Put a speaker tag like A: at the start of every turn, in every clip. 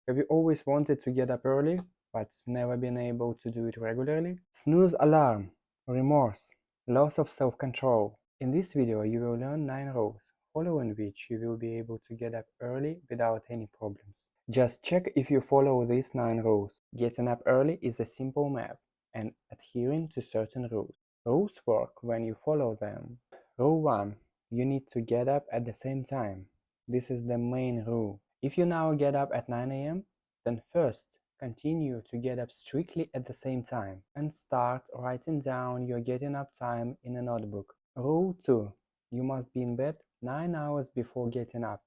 A: Have you always wanted to get up early, but never been able to do it regularly? Snooze alarm, remorse, loss of self-control. In this video, you will learn 9 rules, following which you will be able to get up early without any problems. Just check if you follow these 9 rules. Getting up early is a simple math and adhering to certain rules. Rules work when you follow them. Rule 1. You need to get up at the same time. This is the main rule. If you now get up at 9 a.m., then first continue to get up strictly at the same time and start writing down your getting up time in a notebook. Rule 2. You must be in bed 9 hours before getting up.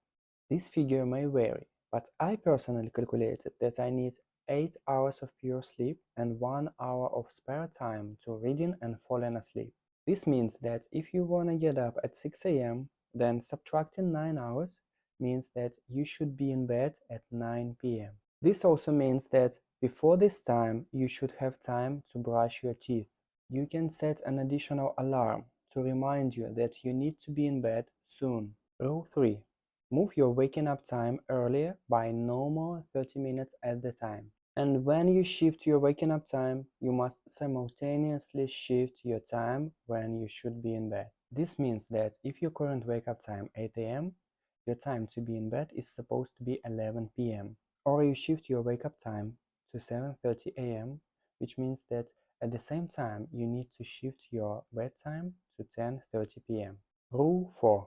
A: This figure may vary, but I personally calculated that I need 8 hours of pure sleep and 1 hour of spare time to reading and falling asleep. This means that if you want to get up at 6 a.m., then subtracting 9 hours means that you should be in bed at 9 p.m. This also means that before this time, you should have time to brush your teeth. You can set an additional alarm to remind you that you need to be in bed soon. Rule 3. Move your waking up time earlier by no more 30 minutes at the time. And when you shift your waking up time, you must simultaneously shift your time when you should be in bed. This means that if your current wake up time 8 a.m., your time to be in bed is supposed to be 11 p.m. Or you shift your wake up time to 7:30 a.m., which means that at the same time you need to shift your bedtime to 10:30 p.m. Rule 4.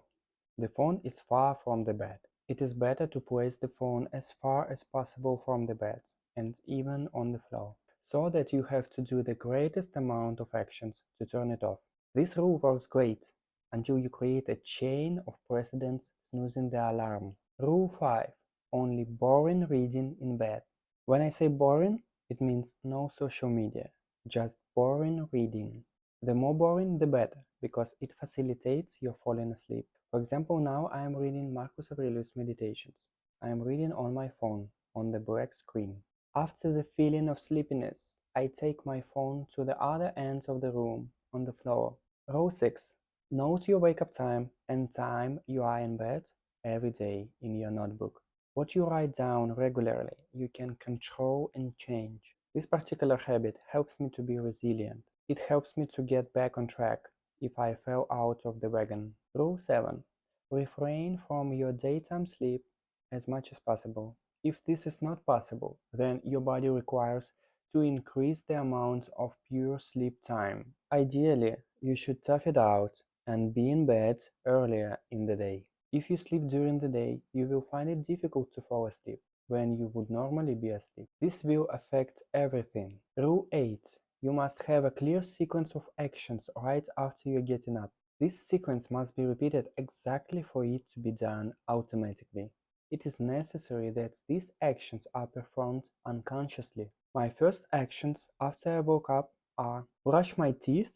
A: The phone is far from the bed. It is better to place the phone as far as possible from the bed and even on the floor, so that you have to do the greatest amount of actions to turn it off. This rule works great until you create a chain of precedents snoozing the alarm. Rule 5. Only boring reading in bed. When I say boring, it means no social media, just boring reading. The more boring, the better, because it facilitates your falling asleep. For example, now I am reading Marcus Aurelius' Meditations. I am reading on my phone, on the black screen. After the feeling of sleepiness, I take my phone to the other end of the room, on the floor. Rule 6. Note your wake-up time and time you are in bed every day in your notebook. What you write down regularly, you can control and change. This particular habit helps me to be resilient. It helps me to get back on track if I fell out of the wagon. Rule 7. Refrain from your daytime sleep as much as possible. If this is not possible, then your body requires to increase the amount of pure sleep time. Ideally, you should tough it out and be in bed earlier in the day. If you sleep during the day, you will find it difficult to fall asleep when you would normally be asleep. This will affect everything. Rule 8. You must have a clear sequence of actions right after you're getting up. This sequence must be repeated exactly for it to be done automatically. It is necessary that these actions are performed unconsciously. My first actions after I woke up are brush my teeth,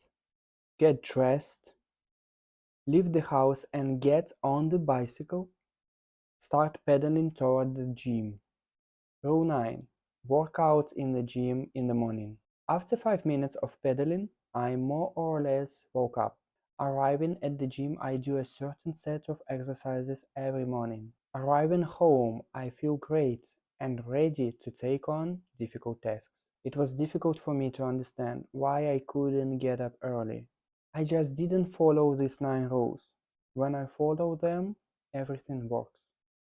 A: get dressed, leave the house and get on the bicycle, start pedaling toward the gym. Rule 9. Work out in the gym in the morning. After 5 minutes of pedaling, I more or less woke up. Arriving at the gym, I do a certain set of exercises every morning. Arriving home, I feel great and ready to take on difficult tasks. It was difficult for me to understand why I couldn't get up early. I just didn't follow these 9 rules. When I follow them, everything works.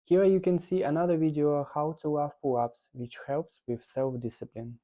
A: Here you can see another video on how to love pull-ups, which helps with self-discipline.